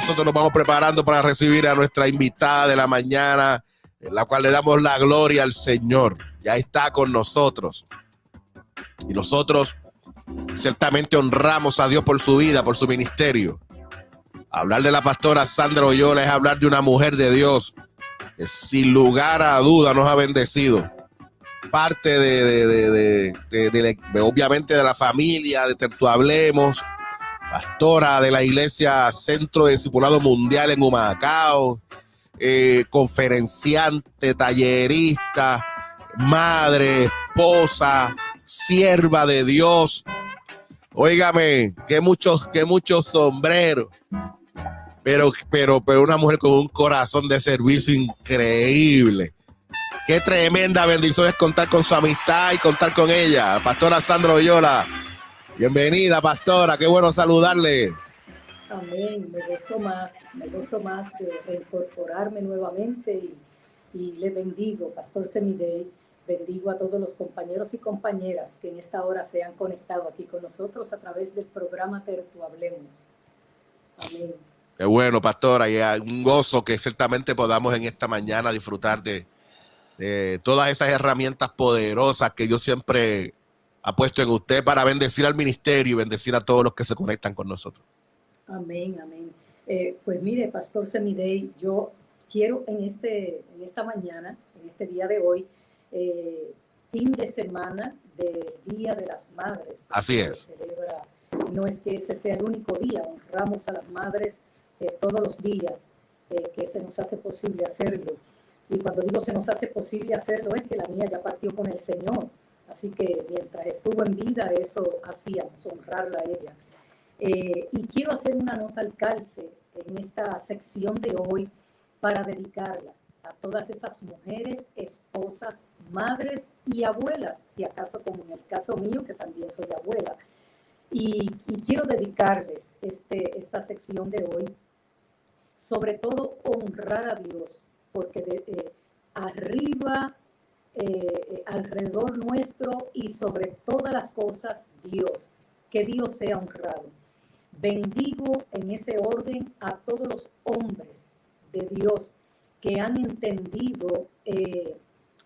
nosotros nos vamos preparando para recibir a nuestra invitada de la mañana, en la cual le damos la gloria al Señor. Ya está con nosotros. Y nosotros ciertamente honramos a Dios por su vida, por su ministerio. Hablar de la pastora Sandra Oyola es hablar de una mujer de Dios que sin lugar a duda nos ha bendecido. Parte obviamente de la familia de Tertuhablemos, pastora de la iglesia Centro de Discipulado Mundial en Humacao, conferenciante, tallerista, madre, esposa, sierva de Dios. Óigame, que muchos sombreros, pero una mujer con un corazón de servicio increíble. Qué tremenda bendición es contar con su amistad y contar con ella. Pastora Sandra Oyola, bienvenida, pastora, qué bueno saludarle. Amén, me gozo más de reincorporarme nuevamente y le bendigo, Pastor Semidey, bendigo a todos los compañeros y compañeras que en esta hora se han conectado aquí con nosotros a través del programa Tertuhablemos. Amén. Qué bueno, pastora, y un gozo que ciertamente podamos en esta mañana disfrutar de todas esas herramientas poderosas que Dios siempre ha puesto en usted para bendecir al ministerio y bendecir a todos los que se conectan con nosotros. Amén, amén. Pues mire, Pastor Semidey, yo quiero en esta mañana, en este día de hoy, fin de semana del Día de las Madres. Así es. Celebra, no es que ese sea el único día, honramos a las madres todos los días que se nos hace posible hacerlo. Y cuando digo se nos hace posible hacerlo es que la mía ya partió con el Señor. Así que mientras estuvo en vida, eso hacíamos, honrarla a ella. Y quiero hacer una nota al calce en esta sección de hoy para dedicarla a todas esas mujeres, esposas, madres y abuelas, si acaso como en el caso mío, que también soy abuela. Y quiero dedicarles esta sección de hoy, sobre todo honrar a Dios, porque arriba, alrededor nuestro y sobre todas las cosas, Dios, que Dios sea honrado. Bendigo en ese orden a todos los hombres de Dios que han entendido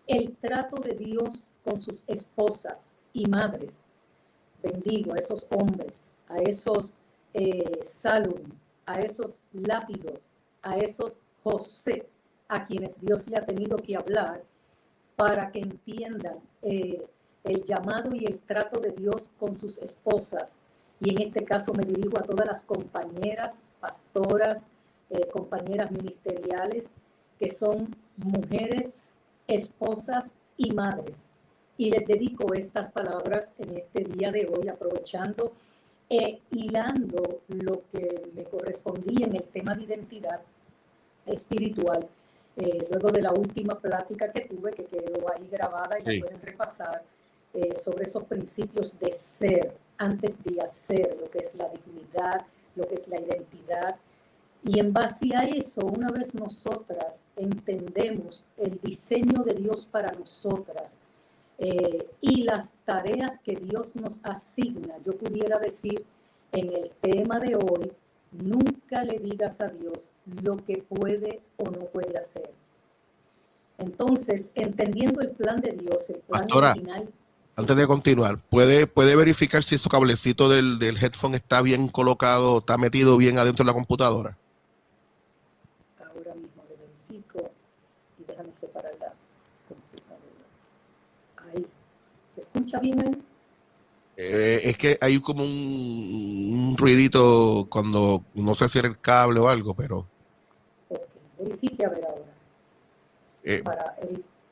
el trato de Dios con sus esposas y madres. Bendigo a esos hombres, a esos Salum, a esos Lápido, a esos José, a quienes Dios le ha tenido que hablar para que entiendan el llamado y el trato de Dios con sus esposas. Y en este caso me dirijo a todas las compañeras, pastoras, compañeras ministeriales, que son mujeres, esposas y madres. Y les dedico estas palabras en este día de hoy, aprovechando hilando lo que me correspondía en el tema de identidad espiritual. Luego de la última plática que tuve, que quedó ahí grabada y la pueden repasar, sobre esos principios de ser antes de hacer, lo que es la dignidad, lo que es la identidad. Y en base a eso, una vez nosotras entendemos el diseño de Dios para nosotras y las tareas que Dios nos asigna, yo pudiera decir en el tema de hoy, nunca le digas a Dios lo que puede o no puede hacer. Entonces, entendiendo el plan de Dios, el plan Pastora, original. antes de continuar, ¿puede verificar si su cablecito del headphone está bien colocado, está metido bien adentro de la computadora? Ahora mismo lo verifico y déjame separar la computadora. Ahí. ¿Se escucha bien ahí? Es que hay como un ruidito cuando, no sé si era el cable o algo, pero... Ok, verifique a ver ahora.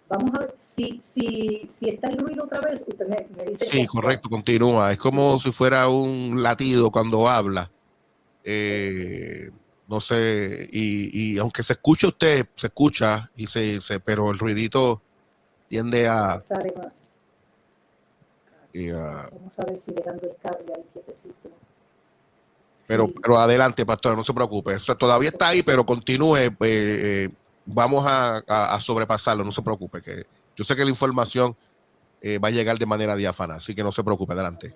Vamos a ver si está el ruido otra vez. Usted me dice. Sí, correcto, continúa. Es como si fuera un latido cuando habla. No sé, y aunque se escuche usted, se escucha, pero el ruidito tiende a... Sale más. Yeah. Vamos a ver si dejando el cable ahí quietecito. Pero adelante, pastor, no se preocupe. O sea, todavía está ahí, pero continúe. Vamos a sobrepasarlo, no se preocupe. Que yo sé que la información va a llegar de manera diáfana, así que no se preocupe, adelante.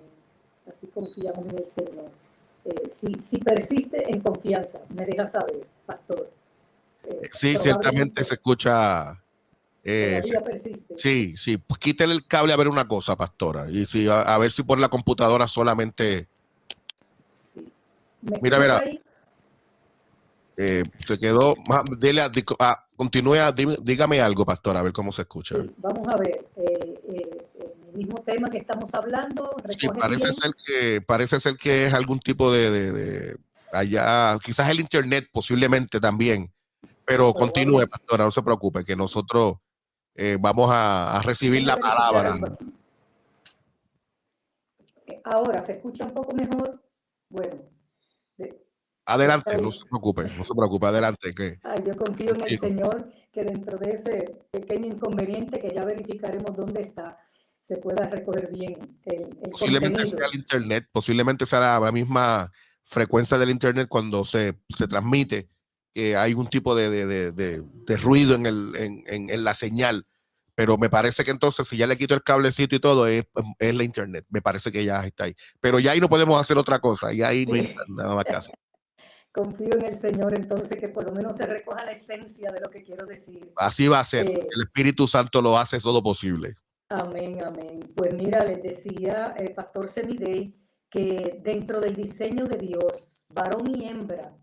Así confiamos en el Señor. Si persiste en confianza, me deja saber, pastor. Sí, ciertamente se escucha. Todavía persiste. Sí, sí. Pues quítele el cable a ver una cosa, pastora. Y sí, a ver si por la computadora solamente. Sí. ¿Me Mira, escucha mira. ahí? Se quedó. Continúe, dígame algo, pastora, a ver cómo se escucha. Sí, vamos a ver. El mismo tema que estamos hablando, Sí, recoge parece ser que es algún tipo de allá, quizás el internet posiblemente también, pero continúe, probablemente. pastora, no se preocupe, que nosotros vamos a recibir Déjeme la verificar palabra. algo aquí. Ahora, ¿se escucha un poco mejor? Bueno, está Adelante, no bien. se preocupe, no se preocupe, adelante. Yo confío en el Continúe. Señor que dentro de ese pequeño inconveniente que ya verificaremos dónde está, se pueda recoger bien el Posiblemente contenido. sea el internet, posiblemente sea la misma frecuencia del internet cuando se transmite, que hay un tipo de ruido en la señal, pero me parece que entonces si ya le quito el cablecito y todo, es la internet, me parece que ya está ahí, pero ya ahí no podemos hacer otra cosa, y ahí no hay Sí. nada más que hacer. Confío en el Señor entonces que por lo menos se recoja la esencia de lo que quiero decir. Así va a ser, el Espíritu Santo lo hace todo posible. Amén, amén. Pues mira, les decía el pastor Semidey que dentro del diseño de Dios, varón y hembra,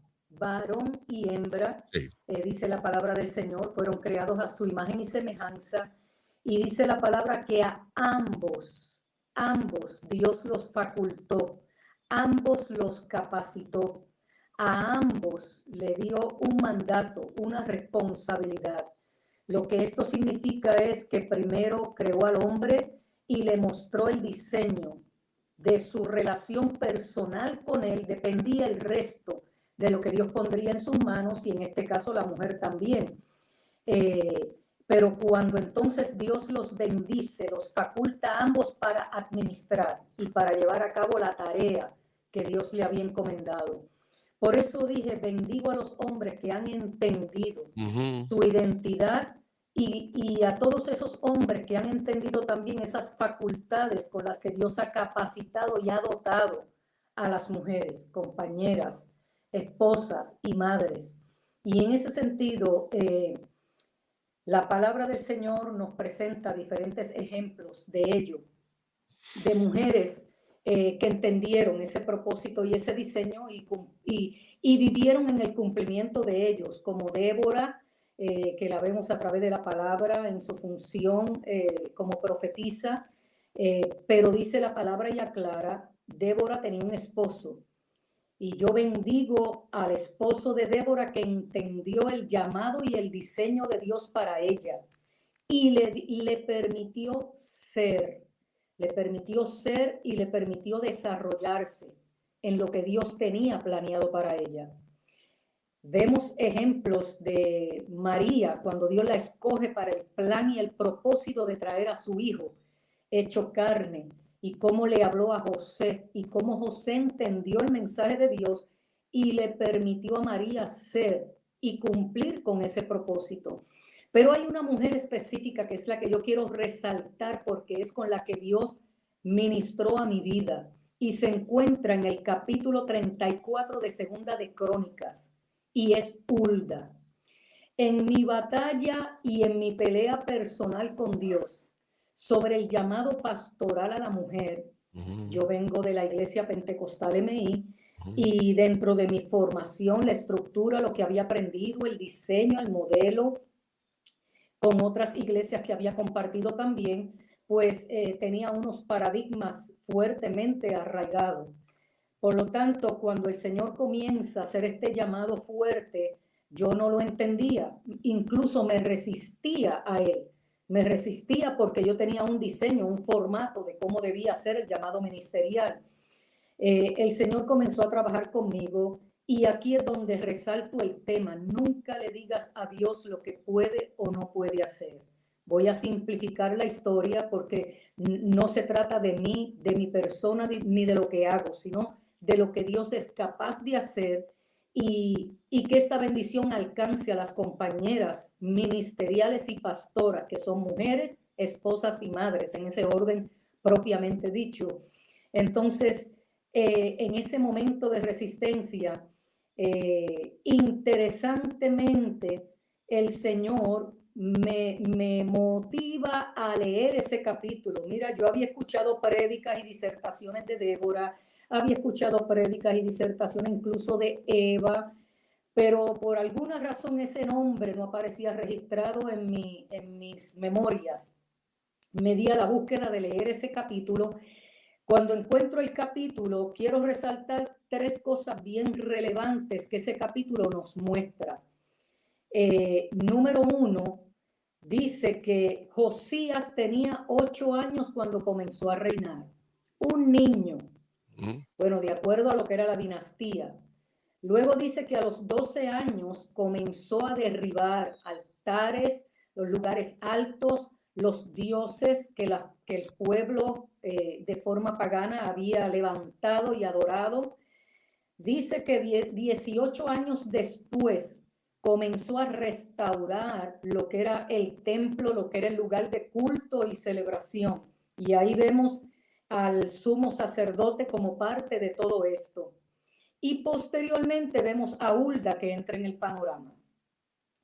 Sí. dice la palabra del Señor, fueron creados a su imagen y semejanza, y dice la palabra que a ambos Dios los facultó, ambos los capacitó, a ambos le dio un mandato, una responsabilidad. Lo que esto significa es que primero creó al hombre y le mostró el diseño. De su relación personal con él dependía el resto de lo que Dios pondría en sus manos, y en este caso la mujer también. Pero cuando entonces Dios los bendice, los faculta a ambos para administrar y para llevar a cabo la tarea que Dios le había encomendado. Por eso dije, bendigo a los hombres que han entendido su identidad y a todos esos hombres que han entendido también esas facultades con las que Dios ha capacitado y ha dotado a las mujeres, compañeras, esposas y madres. Y en ese sentido, la palabra del Señor nos presenta diferentes ejemplos de ello, de mujeres que entendieron ese propósito y ese diseño y vivieron en el cumplimiento de ellos, como Débora, que la vemos a través de la palabra en su función como profetisa, pero dice la palabra y aclara, Débora tenía un esposo, y yo bendigo al esposo de Débora que entendió el llamado y el diseño de Dios para ella y le permitió ser y le permitió desarrollarse en lo que Dios tenía planeado para ella. Vemos ejemplos de María cuando Dios la escoge para el plan y el propósito de traer a su hijo hecho carne, y cómo le habló a José y cómo José entendió el mensaje de Dios y le permitió a María ser y cumplir con ese propósito. Pero hay una mujer específica que es la que yo quiero resaltar porque es con la que Dios ministró a mi vida y se encuentra en el capítulo 34 de Segunda de Crónicas, y es Hulda. En mi batalla y en mi pelea personal con Dios sobre el llamado pastoral a la mujer, yo vengo de la iglesia pentecostal MI, y dentro de mi formación, la estructura, lo que había aprendido, el diseño, el modelo, con otras iglesias que había compartido también, pues tenía unos paradigmas fuertemente arraigados. Por lo tanto, cuando el Señor comienza a hacer este llamado fuerte, yo no lo entendía, incluso me resistía a él. Me resistía porque yo tenía un diseño, un formato de cómo debía ser el llamado ministerial. El Señor comenzó a trabajar conmigo y aquí es donde resalto el tema. Nunca le digas a Dios lo que puede o no puede hacer. Voy a simplificar la historia porque no se trata de mí, de mi persona, ni de lo que hago, sino de lo que Dios es capaz de hacer y que esta bendición alcance a las compañeras ministeriales y pastoras, que son mujeres, esposas y madres, en ese orden propiamente dicho. Entonces, en ese momento de resistencia, interesantemente, el Señor me motiva a leer ese capítulo. Mira, yo había escuchado prédicas y disertaciones de Débora, había escuchado prédicas y disertaciones incluso de Eva, pero por alguna razón ese nombre no aparecía registrado en mis memorias. Me di a la búsqueda de leer ese capítulo. Cuando encuentro el capítulo, quiero resaltar 3 cosas bien relevantes que ese capítulo nos muestra. Número 1, dice que Josías tenía 8 años cuando comenzó a reinar. Un niño. Bueno, de acuerdo a lo que era la dinastía. Luego dice que a los 12 años comenzó a derribar altares, los lugares altos, los dioses que el pueblo de forma pagana había levantado y adorado. Dice que 18 años después comenzó a restaurar lo que era el templo, lo que era el lugar de culto y celebración. Y ahí vemos al sumo sacerdote como parte de todo esto. Y posteriormente vemos a Hulda que entra en el panorama.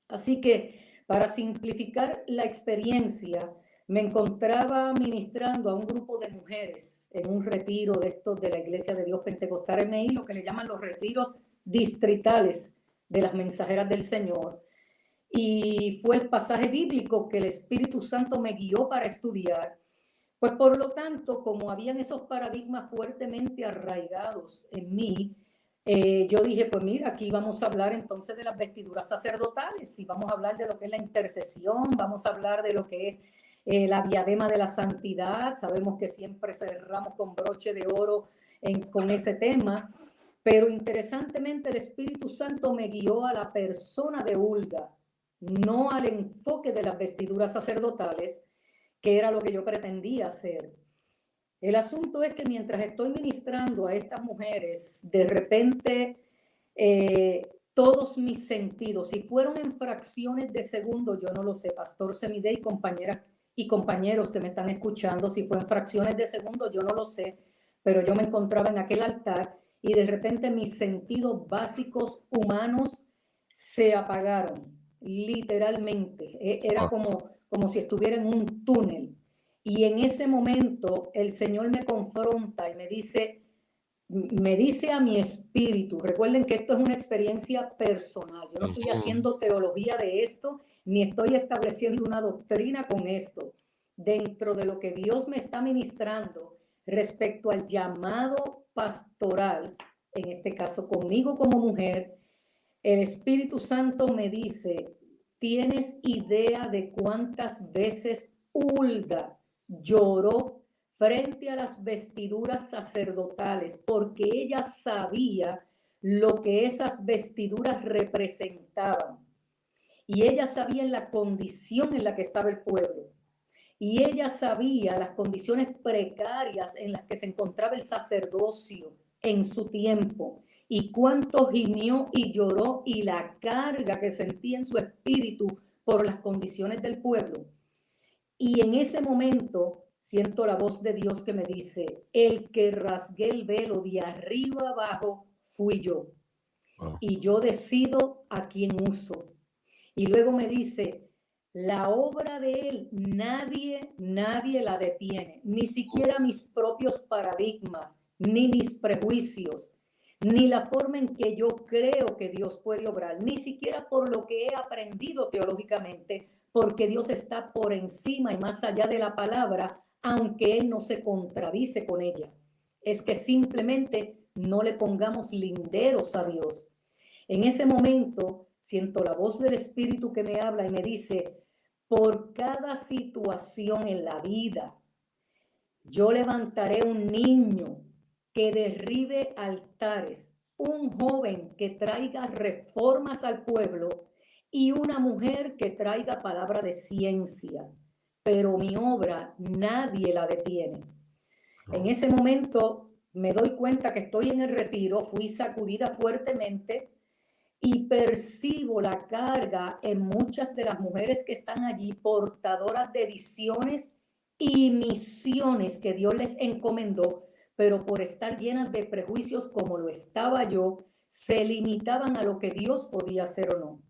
Así que para simplificar la experiencia, me encontraba ministrando a un grupo de mujeres en un retiro de estos de la Iglesia de Dios Pentecostal MI, lo que le llaman los retiros distritales de las mensajeras del Señor. Y fue el pasaje bíblico que el Espíritu Santo me guió para estudiar. Pues por lo tanto, como habían esos paradigmas fuertemente arraigados en mí, yo dije, pues mira, aquí vamos a hablar entonces de las vestiduras sacerdotales y vamos a hablar de lo que es la intercesión, vamos a hablar de lo que es la diadema de la santidad. Sabemos que siempre cerramos con broche de oro con ese tema, pero interesantemente el Espíritu Santo me guió a la persona de Hulda, no al enfoque de las vestiduras sacerdotales, que era lo que yo pretendía hacer. El asunto es que mientras estoy ministrando a estas mujeres, de repente todos mis sentidos, si fueron en fracciones de segundo, yo no lo sé, Pastor Semide y compañeras y compañeros que me están escuchando, si fue en fracciones de segundo, yo no lo sé, pero yo me encontraba en aquel altar y de repente mis sentidos básicos humanos se apagaron, literalmente. Era como si estuviera en un túnel. Y en ese momento el Señor me confronta y me dice a mi espíritu, recuerden que esto es una experiencia personal, yo no estoy haciendo teología de esto, ni estoy estableciendo una doctrina con esto. Dentro de lo que Dios me está ministrando respecto al llamado pastoral, en este caso conmigo como mujer, el Espíritu Santo me dice, ¿tienes idea de cuántas veces Hulda lloró frente a las vestiduras sacerdotales? Porque ella sabía lo que esas vestiduras representaban. Y ella sabía en la condición en la que estaba el pueblo. Y ella sabía las condiciones precarias en las que se encontraba el sacerdocio en su tiempo. Y cuánto gimió y lloró y la carga que sentía en su espíritu por las condiciones del pueblo. Y en ese momento siento la voz de Dios que me dice, el que rasgué el velo de arriba abajo fui yo. Y yo decido a quién uso. Y luego me dice, la obra de él nadie la detiene, ni siquiera mis propios paradigmas, ni mis prejuicios, ni la forma en que yo creo que Dios puede obrar, ni siquiera por lo que he aprendido teológicamente, porque Dios está por encima y más allá de la palabra, aunque Él no se contradice con ella. Es que simplemente no le pongamos linderos a Dios. En ese momento siento la voz del Espíritu que me habla y me dice, por cada situación en la vida, yo levantaré un niño que derribe altares, un joven que traiga reformas al pueblo y una mujer que traiga palabra de ciencia. Pero mi obra nadie la detiene. En ese momento me doy cuenta que estoy en el retiro, fui sacudida fuertemente y percibo la carga en muchas de las mujeres que están allí, portadoras de visiones y misiones que Dios les encomendó, pero por estar llenas de prejuicios como lo estaba yo, se limitaban a lo que Dios podía hacer o no.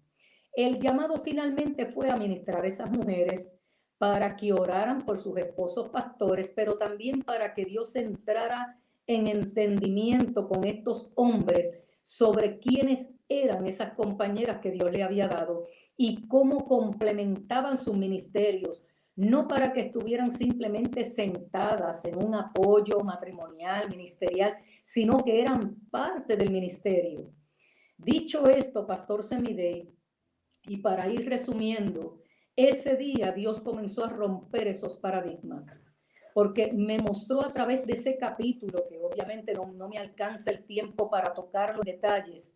El llamado finalmente fue a ministrar a esas mujeres para que oraran por sus esposos pastores, pero también para que Dios entrara en entendimiento con estos hombres sobre quiénes eran esas compañeras que Dios le había dado y cómo complementaban sus ministerios, no para que estuvieran simplemente sentadas en un apoyo matrimonial, ministerial, sino que eran parte del ministerio. Dicho esto, Pastor Semidey, y para ir resumiendo, ese día Dios comenzó a romper esos paradigmas, porque me mostró a través de ese capítulo, que obviamente no me alcanza el tiempo para tocar los detalles,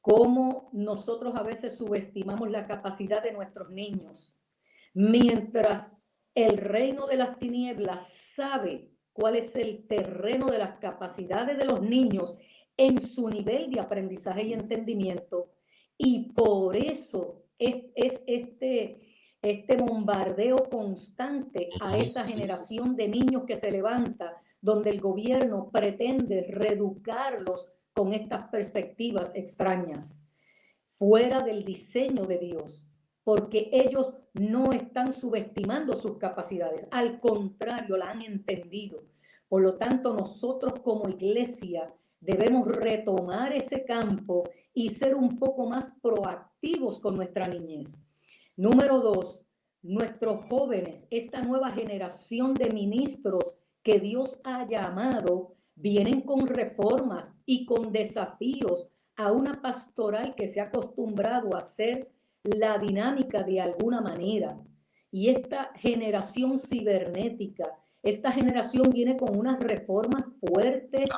cómo nosotros a veces subestimamos la capacidad de nuestros niños, mientras el reino de las tinieblas sabe cuál es el terreno de las capacidades de los niños en su nivel de aprendizaje y entendimiento. Y por eso es este bombardeo constante a esa generación de niños que se levanta, donde el gobierno pretende reeducarlos con estas perspectivas extrañas, fuera del diseño de Dios, porque ellos no están subestimando sus capacidades, al contrario, la han entendido. Por lo tanto, nosotros como iglesia debemos retomar ese campo y ser un poco más proactivos con nuestra niñez. Número 2, nuestros jóvenes, esta nueva generación de ministros que Dios ha llamado, vienen con reformas y con desafíos a una pastoral que se ha acostumbrado a hacer la dinámica de alguna manera. Y esta generación cibernética, esta generación viene con unas reformas fuertes,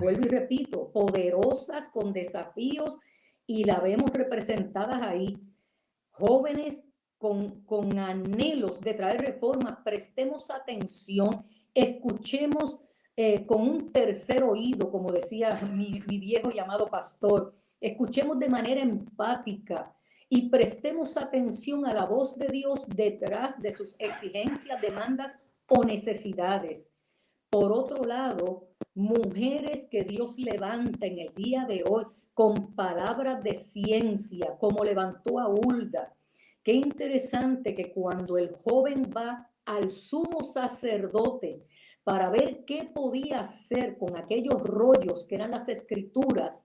vuelvo y repito, poderosas, con desafíos, y la vemos representadas ahí. Jóvenes con anhelos de traer reformas, prestemos atención, escuchemos con un tercer oído, como decía mi viejo llamado pastor, escuchemos de manera empática y prestemos atención a la voz de Dios detrás de sus exigencias, demandas o necesidades. Por otro lado, mujeres que Dios levanta en el día de hoy con palabras de ciencia, como levantó a Hulda. Qué interesante que cuando el joven va al sumo sacerdote para ver qué podía hacer con aquellos rollos que eran las escrituras,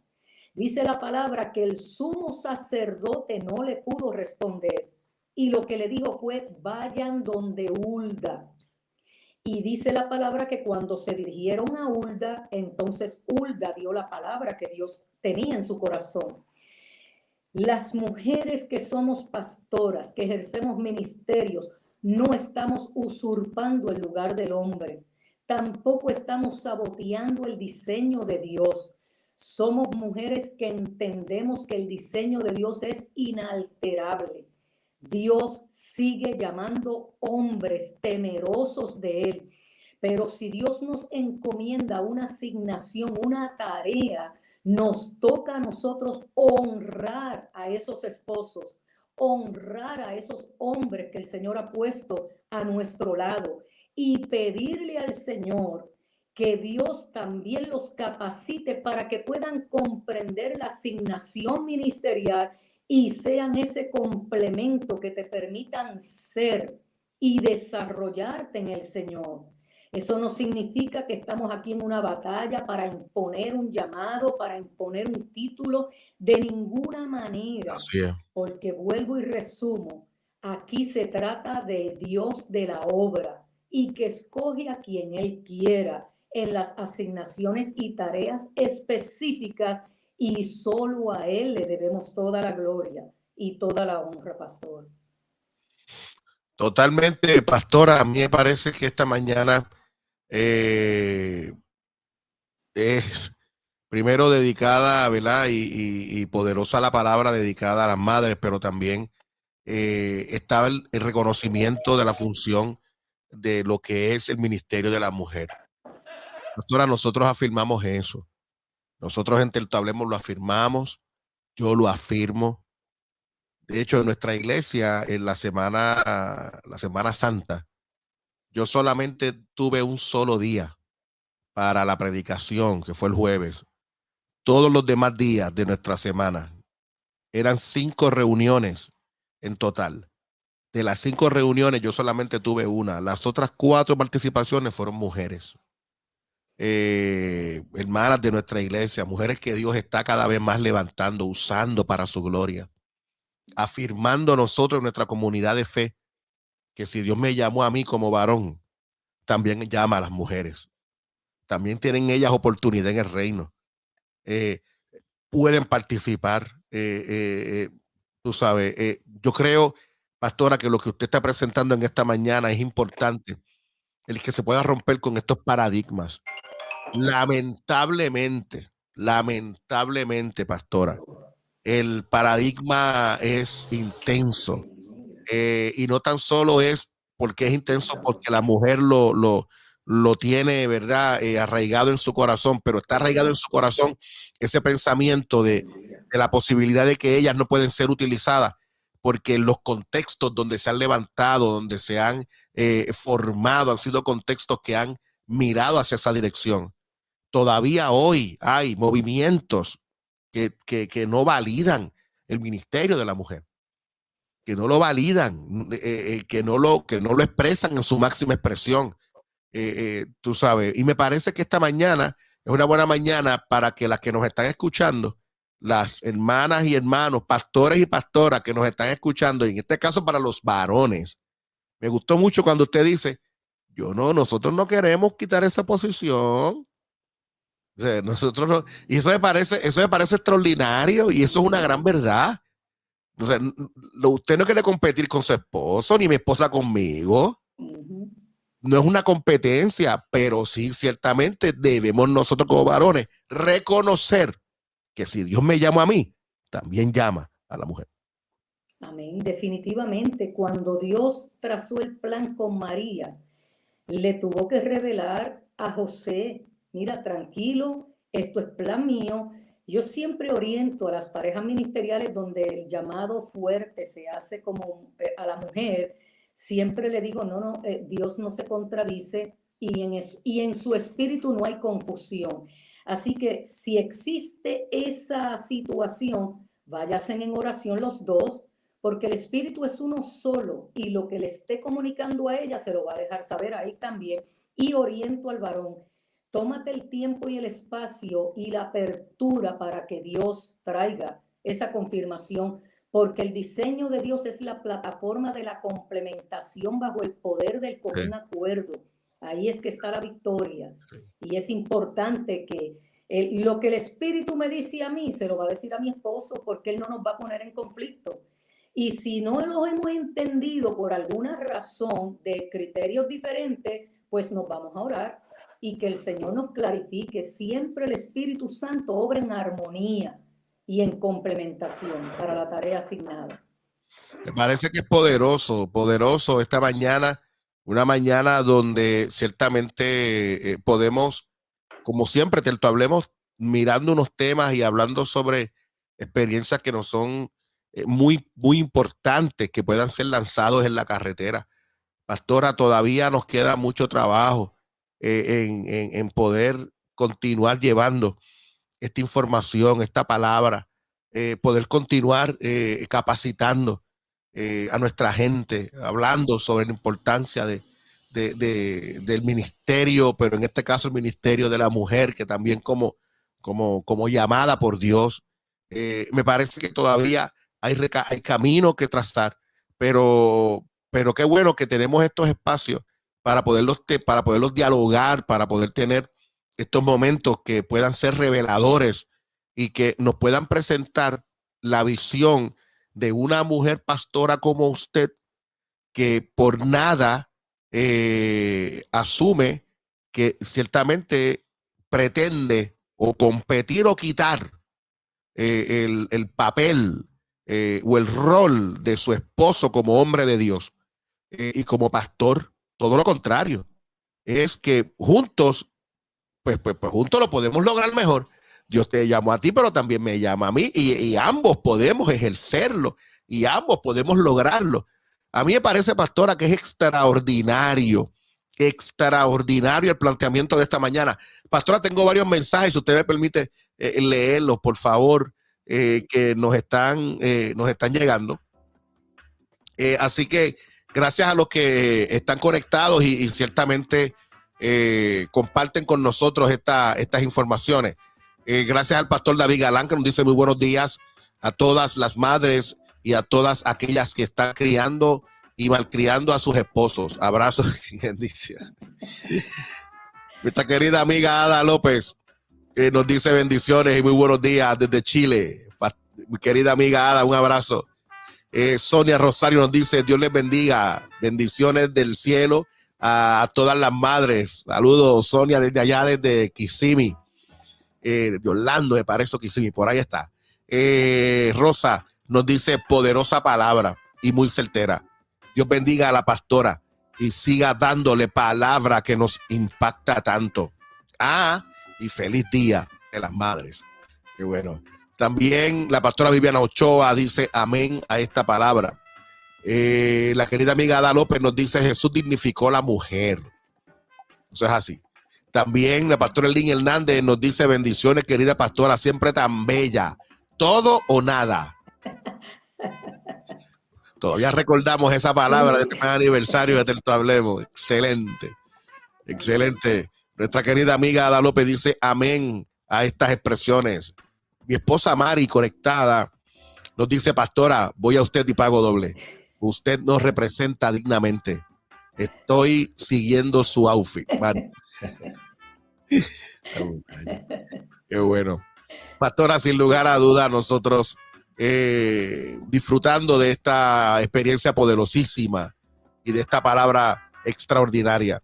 dice la palabra que el sumo sacerdote no le pudo responder y lo que le dijo fue: vayan donde Hulda. Y dice la palabra que cuando se dirigieron a Hulda, entonces Hulda dio la palabra que Dios tenía en su corazón. Las mujeres que somos pastoras, que ejercemos ministerios, no estamos usurpando el lugar del hombre. Tampoco estamos saboteando el diseño de Dios. Somos mujeres que entendemos que el diseño de Dios es inalterable. Dios sigue llamando hombres temerosos de Él. Pero si Dios nos encomienda una asignación, una tarea, nos toca a nosotros honrar a esos esposos, honrar a esos hombres que el Señor ha puesto a nuestro lado y pedirle al Señor que Dios también los capacite para que puedan comprender la asignación ministerial y sean ese complemento que te permitan ser y desarrollarte en el Señor. Eso no significa que estamos aquí en una batalla para imponer un llamado, para imponer un título, de ninguna manera. Porque vuelvo y resumo, aquí se trata del Dios de la obra y que escoge a quien Él quiera en las asignaciones y tareas específicas, y solo a Él le debemos toda la gloria y toda la honra, pastor. Totalmente, pastora. A mí me parece que esta mañana es primero dedicada, ¿verdad? Y poderosa la palabra dedicada a las madres, pero también estaba el reconocimiento de la función de lo que es el ministerio de la mujer. Pastora, nosotros afirmamos eso. Nosotros en Hablemos lo afirmamos. Yo lo afirmo. De hecho, en nuestra iglesia, en la Semana Santa, yo solamente tuve un solo día para la predicación, que fue el jueves, todos los demás días de nuestra semana, eran 5 reuniones en total. De las 5 reuniones, yo solamente tuve una. Las otras 4 participaciones fueron mujeres. Hermanas de nuestra iglesia, mujeres que Dios está cada vez más levantando, usando para su gloria, afirmando nosotros en nuestra comunidad de fe que si Dios me llamó a mí como varón, también llama a las mujeres. También tienen ellas oportunidad en el reino. Pueden participar. Tú sabes, yo creo, pastora, que lo que usted está presentando en esta mañana es importante, el que se pueda romper con estos paradigmas. Lamentablemente, pastora, el paradigma es intenso, y no tan solo es porque es intenso porque la mujer lo tiene, ¿verdad? Arraigado en su corazón, pero está arraigado en su corazón ese pensamiento de la posibilidad de que ellas no pueden ser utilizadas porque los contextos donde se han levantado, donde se han formado, han sido contextos que han mirado hacia esa dirección. Todavía hoy hay movimientos que no validan el ministerio de la mujer, que no lo validan, que no lo expresan en su máxima expresión. Tú sabes, y me parece que esta mañana es una buena mañana para que las que nos están escuchando, las hermanas y hermanos, pastores y pastoras que nos están escuchando, y en este caso para los varones, me gustó mucho cuando usted dice, nosotros no queremos quitar esa posición. O sea, nosotros no, y eso me parece extraordinario y eso es una gran verdad. O sea, usted no quiere competir con su esposo, ni mi esposa conmigo. No es una competencia, pero sí, ciertamente debemos nosotros como varones reconocer que si Dios me llama a mí, también llama a la mujer. Amén. Definitivamente, cuando Dios trazó el plan con María, le tuvo que revelar a José, mira, tranquilo, esto es plan mío. Yo siempre oriento a las parejas ministeriales donde el llamado fuerte se hace como a la mujer. Siempre le digo, Dios no se contradice y en su espíritu no hay confusión. Así que si existe esa situación, váyanse en oración los dos, porque el espíritu es uno solo y lo que le esté comunicando a ella se lo va a dejar saber a él también. Y oriento al varón, tómate el tiempo y el espacio y la apertura para que Dios traiga esa confirmación, porque el diseño de Dios es la plataforma de la complementación bajo el poder del común acuerdo. Ahí es que está la victoria. Y es importante que lo que el Espíritu me dice a mí, se lo va a decir a mi esposo, porque él no nos va a poner en conflicto. Y si no lo hemos entendido por alguna razón de criterios diferentes, pues nos vamos a orar y que el Señor nos clarifique. Siempre el Espíritu Santo obra en armonía y en complementación para la tarea asignada. Me parece que es poderoso esta mañana, una mañana donde ciertamente podemos, como siempre, te hablemos mirando unos temas y hablando sobre experiencias que nos son muy importantes, que puedan ser lanzados en la carretera. Pastora, todavía nos queda mucho trabajo en poder continuar llevando esta información, esta palabra, poder continuar capacitando a nuestra gente, hablando sobre la importancia del ministerio, pero en este caso el ministerio de la mujer, que también como llamada por Dios. Me parece que todavía hay camino que trazar, pero qué bueno que tenemos estos espacios para poderlos dialogar, para poder tener estos momentos que puedan ser reveladores y que nos puedan presentar la visión de una mujer pastora como usted, que por nada asume que ciertamente pretende o competir o quitar el papel o el rol de su esposo como hombre de Dios y como pastor. Todo lo contrario, es que juntos pues juntos lo podemos lograr mejor. Dios te llamó a ti, pero también me llama a mí y ambos podemos ejercerlo y ambos podemos lograrlo. A mí me parece, pastora, que es extraordinario extraordinario el planteamiento de esta mañana. Pastora, tengo varios mensajes, si usted me permite leerlos, por favor, que nos están llegando. Así que gracias a los que están conectados y ciertamente comparten con nosotros estas informaciones. Gracias al pastor David Galán, que nos dice muy buenos días a todas las madres y a todas aquellas que están criando y malcriando a sus esposos. Abrazos y bendiciones. Nuestra querida amiga Ada López nos dice bendiciones y muy buenos días desde Chile. Mi querida amiga Ada, un abrazo. Sonia Rosario nos dice, Dios les bendiga, bendiciones del cielo a todas las madres. Saludos, Sonia, desde allá, desde Kissimmee, de Orlando, me parece Kissimmee, por ahí está. Rosa nos dice, poderosa palabra y muy certera. Dios bendiga a la pastora y siga dándole palabra que nos impacta tanto. Y feliz día de las madres. Qué bueno. También la pastora Viviana Ochoa dice amén a esta palabra. La querida amiga Ada López nos dice Jesús dignificó la mujer. Eso es así. También la pastora Elín Hernández nos dice bendiciones, querida pastora, siempre tan bella. Todo o nada. Todavía recordamos esa palabra de este aniversario de Tanto Hablemos. Excelente. Excelente. Nuestra querida amiga Ada López dice amén a estas expresiones. Mi esposa Mari, conectada, nos dice, pastora, voy a usted y pago doble. Usted nos representa dignamente. Estoy siguiendo su outfit, Mari. Qué bueno. Pastora, sin lugar a duda, nosotros disfrutando de esta experiencia poderosísima y de esta palabra extraordinaria.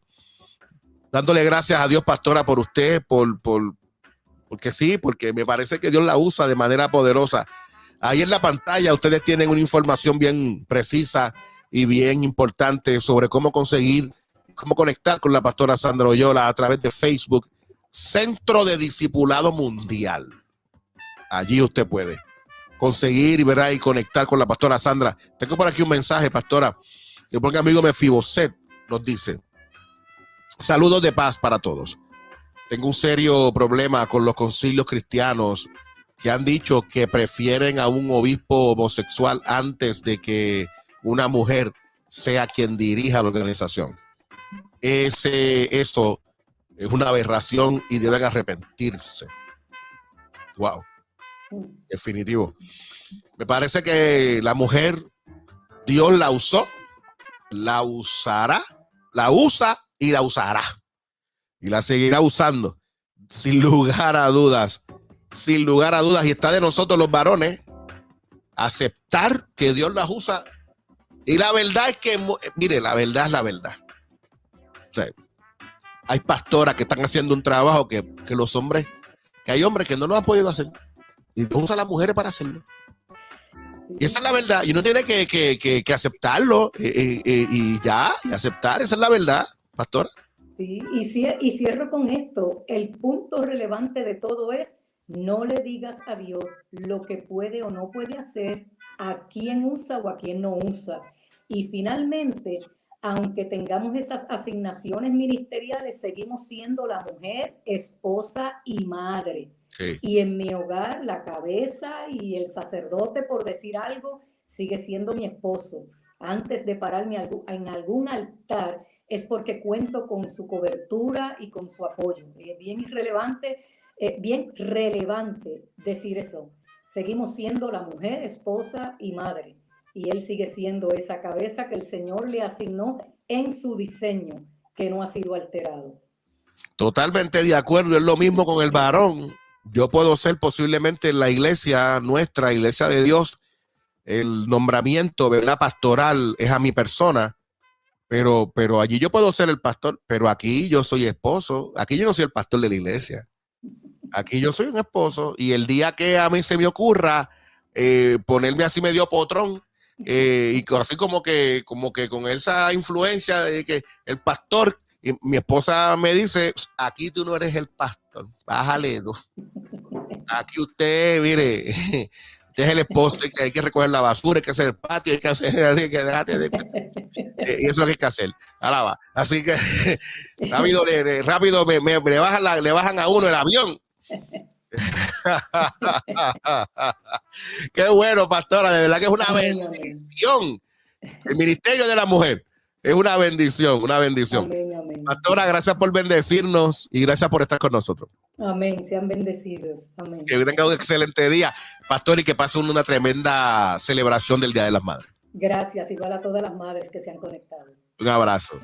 Dándole gracias a Dios, pastora, por usted, porque sí, porque me parece que Dios la usa de manera poderosa. Ahí en la pantalla ustedes tienen una información bien precisa y bien importante sobre cómo conseguir, cómo conectar con la pastora Sandra Oyola a través de Facebook, Centro de Discipulado Mundial. Allí usted puede conseguir y conectar con la pastora Sandra. Tengo por aquí un mensaje, pastora, que porque amigo Mefiboset nos dice, saludos de paz para todos. Tengo un serio problema con los concilios cristianos que han dicho que prefieren a un obispo homosexual antes de que una mujer sea quien dirija la organización. Eso es una aberración y deben arrepentirse. Wow. Definitivo. Me parece que la mujer, Dios la usó, la usará, la usa y la usará. Y la seguirá usando, sin lugar a dudas. Sin lugar a dudas. Y está de nosotros los varones aceptar que Dios las usa. Y la verdad es que, mire, la verdad es la verdad. O sea, hay pastoras que están haciendo un trabajo que los hombres, que hay hombres que no lo han podido hacer. Y Dios usa a las mujeres para hacerlo. Y esa es la verdad. Y uno tiene que aceptarlo y ya, aceptar. Esa es la verdad, pastora. Sí, y cierro con esto. El punto relevante de todo es no le digas a Dios lo que puede o no puede hacer, a quién usa o a quién no usa. Y finalmente, aunque tengamos esas asignaciones ministeriales, seguimos siendo la mujer, esposa y madre. Sí. Y en mi hogar, la cabeza y el sacerdote, por decir algo, sigue siendo mi esposo. Antes de pararme en algún altar, es porque cuento con su cobertura y con su apoyo. Es bien irrelevante, bien relevante decir eso. Seguimos siendo la mujer, esposa y madre. Y él sigue siendo esa cabeza que el Señor le asignó en su diseño, que no ha sido alterado. Totalmente de acuerdo. Es lo mismo con el varón. Yo puedo ser posiblemente en la iglesia, nuestra iglesia de Dios, el nombramiento, ¿verdad?, pastoral es a mi persona. Pero allí yo puedo ser el pastor, pero aquí yo soy esposo. Aquí yo no soy el pastor de la iglesia. Aquí yo soy un esposo y el día que a mí se me ocurra ponerme así medio potrón y así como que con esa influencia de que el pastor, y mi esposa me dice, aquí tú no eres el pastor, bájale dos. Aquí usted, mire, es el esposo, hay que recoger la basura, hay que hacer el patio, hay que hacer, así que déjate de, y eso es lo que hay que hacer. Alaba. Así que rápido, rápido le bajan a uno el avión. Qué bueno, pastora, de verdad que es una bendición. El ministerio de la mujer es una bendición, una bendición. Amén, amén. Pastora, gracias por bendecirnos y gracias por estar con nosotros. Amén, sean bendecidos. Amén. Que tenga un excelente día, pastor, y que pasen una tremenda celebración del Día de las Madres. Gracias, igual a todas las madres que se han conectado. Un abrazo.